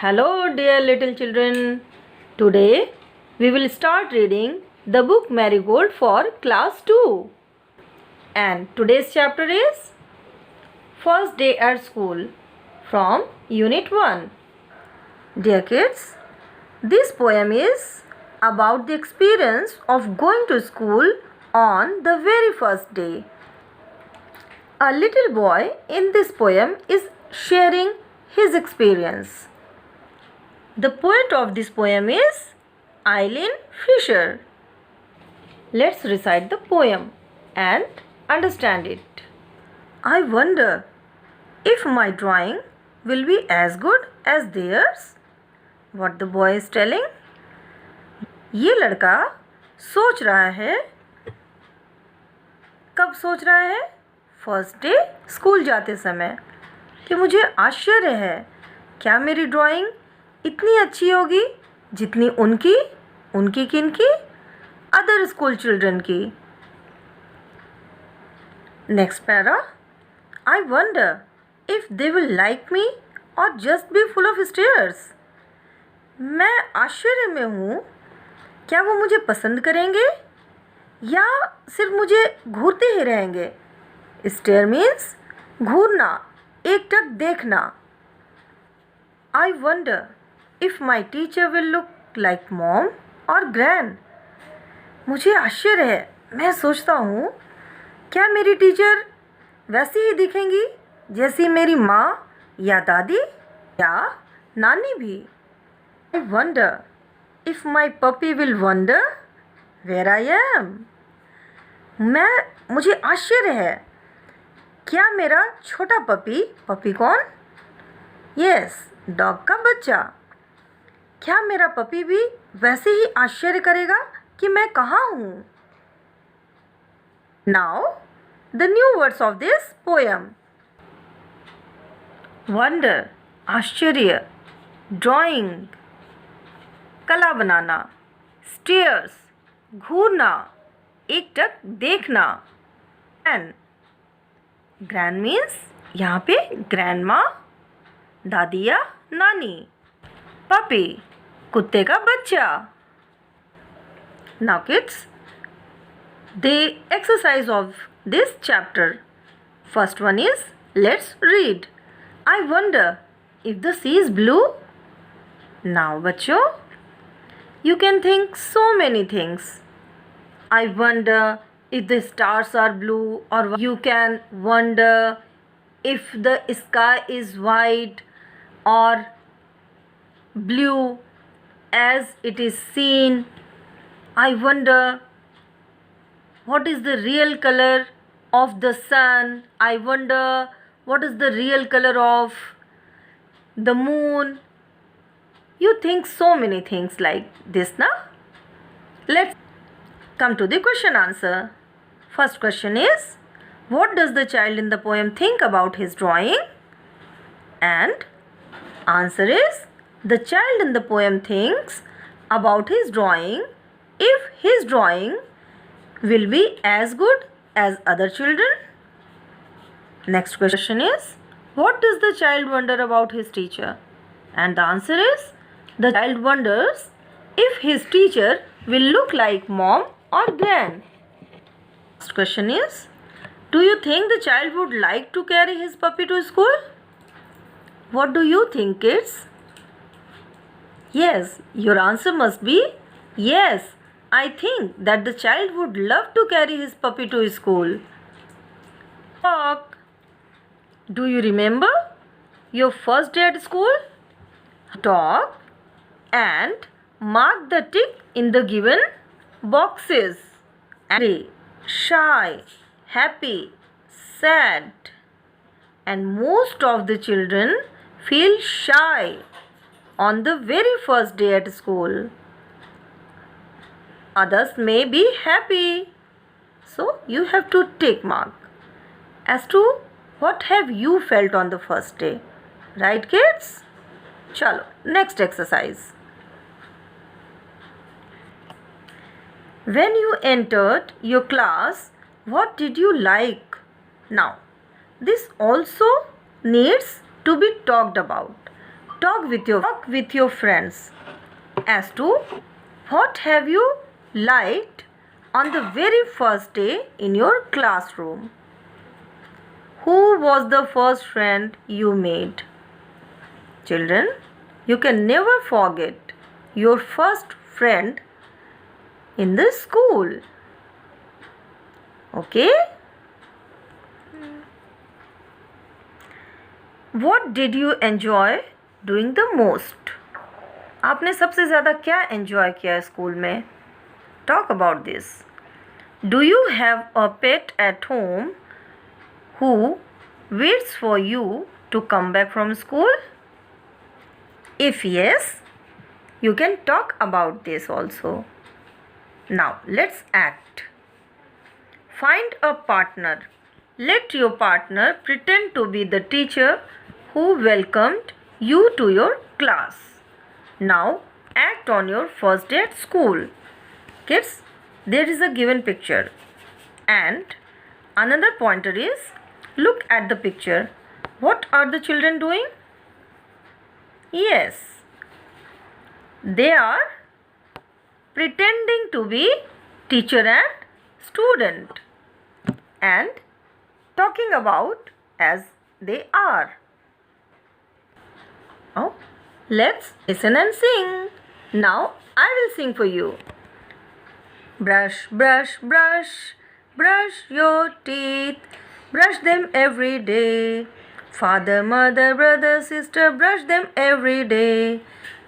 Hello, dear little children. Today we will start reading the book Marigold for class 2. And today's chapter is First Day at School from Unit 1. Dear kids, this poem is about the experience of going to school on the very first day. A little boy in this poem is sharing his experience. The poet of this poem is Eileen Fisher. Let's recite the poem and understand it. I wonder if my drawing will be as good as theirs. What the boy is telling? ये लड़का सोच रहा है. कब सोच रहा है? First day school जाते समय कि मुझे आश्चर्य है, क्या मेरी ड्राइंग इतनी अच्छी होगी जितनी उनकी किनकी? अदर स्कूल चिल्ड्रन की. Next para. I wonder if they will like me और just be full of stares. मैं आश्चर्य में हूँ, क्या वो मुझे पसंद करेंगे या सिर्फ मुझे घूरते ही रहेंगे? स्टेयर मीन्स घूरना, एकटक देखना. आई wonder if my teacher will look like mom और ग्रैंड. मुझे आश्चर्य है, मैं सोचता हूँ, क्या मेरी टीचर वैसी ही दिखेंगी जैसी मेरी माँ या दादी या नानी भी. I wonder if my puppy will wonder where I am. मुझे आश्चर्य है, क्या मेरा छोटा पपी कौन? यस, डॉग का बच्चा. क्या मेरा पपी भी वैसे ही आश्चर्य करेगा कि मैं कहाँ हूँ? Now the new words of this poem. Wonder आश्चर्य, ड्राइंग कला बनाना, स्टेयर्स घूरना, एकटक देखना, ग्रैंड मीन्स यहाँ पे ग्रैंड माँ, दादी या नानी. पपी कुत्ते का बच्चा. Now kids, the exercise of this chapter. First one is let's read. I wonder if the sea is blue. Now बच्चों, you can think so many things. I wonder if the stars are blue, or you can wonder if the sky is white or blue as it is seen. I wonder what is the real color of the sun. I wonder what is the real color of the moon. You think so many things like this, na? Let's come to the question answer. First question is, what does the child in the poem think about his drawing? And answer is, the child in the poem thinks about his drawing if his drawing will be as good as other children. Next question is, what does the child wonder about his teacher? And the answer is, the child wonders if his teacher will look like mom or grand. Next question is, do you think the child would like to carry his puppy to school? What do you think, kids? Yes, your answer must be yes. I think that the child would love to carry his puppy to school. Talk. Do you remember your first day at school? Talk and mark the tick in the given boxes. Angry, shy, happy, sad. And most of the children feel shy on the very first day at school. Others may be happy. So you have to take mark as to what have you felt on the first day. Right, kids? Chalo, next exercise. When you entered your class, what did you like? Now, this also needs to be talked about. talk with your friends as to what have you liked on the very first day in your classroom. Who was the first friend you made? Children, you can never forget your first friend in the school. Okay? What did you enjoy doing the most? आपने सबसे ज़्यादा क्या enjoy किया school में? Talk about this. Do you have a pet at home who waits for you to come back from school? If yes, you can talk about this also. Now let's act. Find a partner. Let your partner pretend to be the teacher who welcomed you to your class. Now act on your first day at school. Kids, there is a given picture and another pointer is look at the picture. What are the children doing? Yes, they are pretending to be teacher and student and talking about as they are. Now let's listen and sing. Now I will sing for you. Brush, brush, brush, brush your teeth. Brush them every day. Father, mother, brother, sister, brush them every day.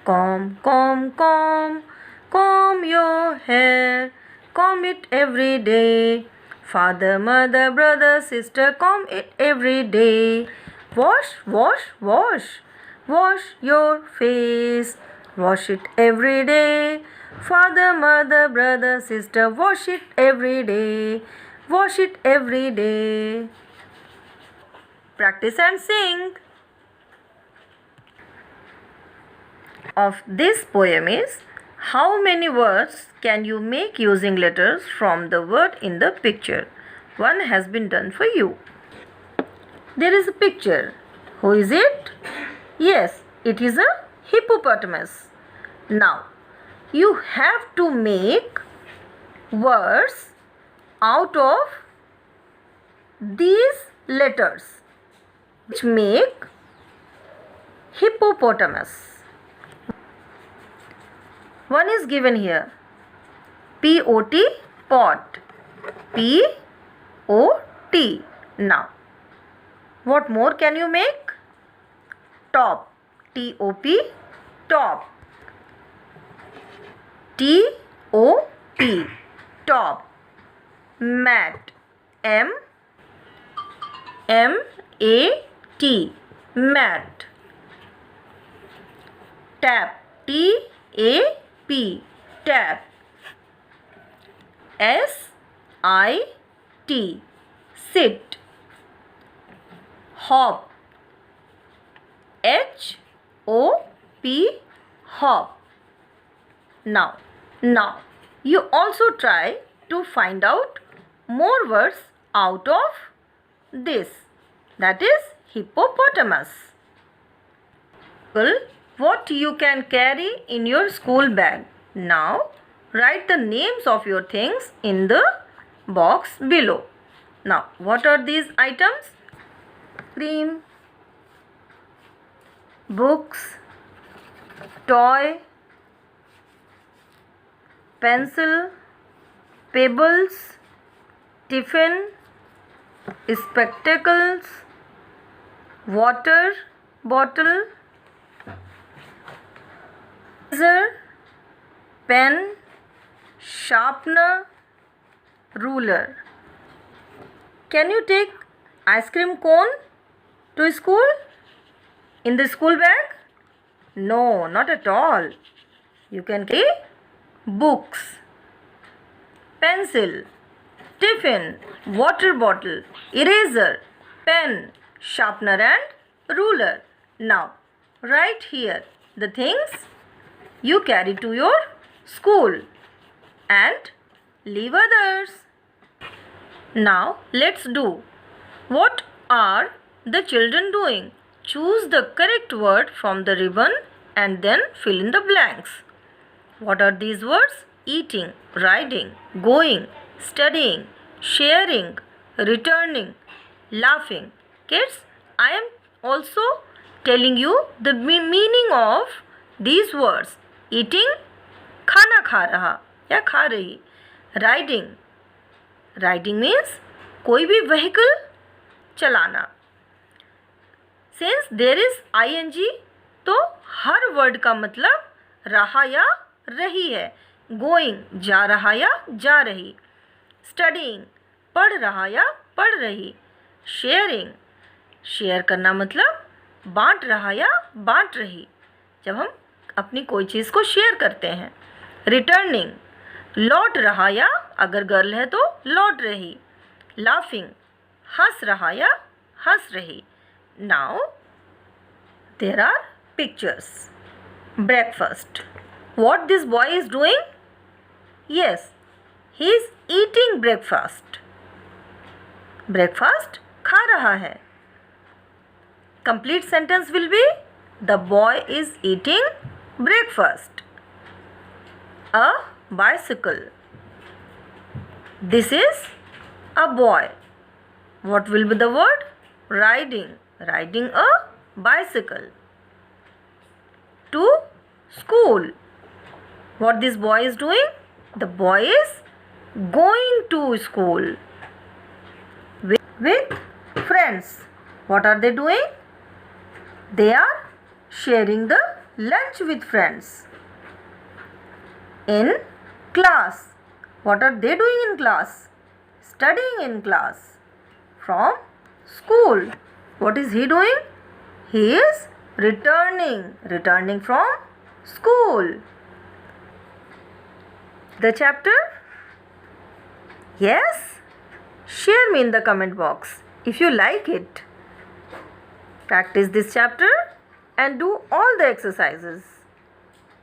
Comb, comb, comb, comb your hair. Comb it every day. Father, mother, brother, sister, comb it every day. Wash, wash, wash. Wash your face. Wash it every day. Father, mother, brother, sister, wash it every day. Wash it every day. Practice and sing. Of this poem is, how many words can you make using letters from the word in the picture? One has been done for you. There is a picture. Who is it? Yes, it is a hippopotamus. Now, you have to make words out of these letters which make hippopotamus. One is given here. P-O-T, pot. P-O-T. Now, what more can you make? Top. T-O-P, top. T-O-P, top. Mat. M-M-A-T, mat. Tap. T-A-P, tap. S-I-T, sit. Hop. H-O-P, hop. Now, you also try to find out more words out of this. That is hippopotamus. What you can carry in your school bag. Now, write the names of your things in the box below. Now, what are these items? Cream, books, toy, pencil, pebbles, tiffin, spectacles, water bottle, eraser, pen, sharpener, ruler. Can you take ice cream cone to school? In the school bag? No, not at all. You can carry books, pencil, tiffin, water bottle, eraser, pen, sharpener and ruler. Now, write here the things you carry to your school and leave others. Now, let's do. What are the children doing? Choose the correct word from the ribbon and then fill in the blanks. What are these words? Eating, riding, going, studying, sharing, returning, laughing. Kids, I am also telling you the meaning of these words. Eating, खाना खा रहा या खा रही. Riding, riding means कोई भी vehicle चलाना. Since there is ing, तो हर word का मतलब रहा या रही है. Going, जा रहा या जा रही. Studying, पढ़ रहा या पढ़ रही. Sharing, शेयर करना मतलब बांट रहा या बांट रही, जब हम अपनी कोई चीज़ को शेयर करते हैं. Returning, लौट रहा या अगर गर्ल है तो लौट रही. Laughing, हंस रहा या हंस रही. Now there are pictures. Breakfast. What this boy is doing? Yes, he is eating breakfast. Breakfast खा रहा है. Complete sentence will be the boy is eating breakfast. A bicycle. This is a boy. What will be the word? Riding. Riding a bicycle. To school. What this boy is doing? The boy is going to school with friends. What are they doing? They are sharing the lunch with friends. In class. What are they doing in class? Studying in class. From school. What is he doing? He is returning from school. The chapter? Yes? Share me in the comment box if you like it. Practice this chapter and do all the exercises.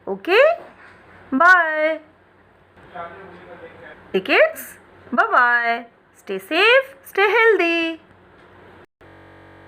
Okay? Bye. Kids, bye-bye. Stay safe, stay healthy.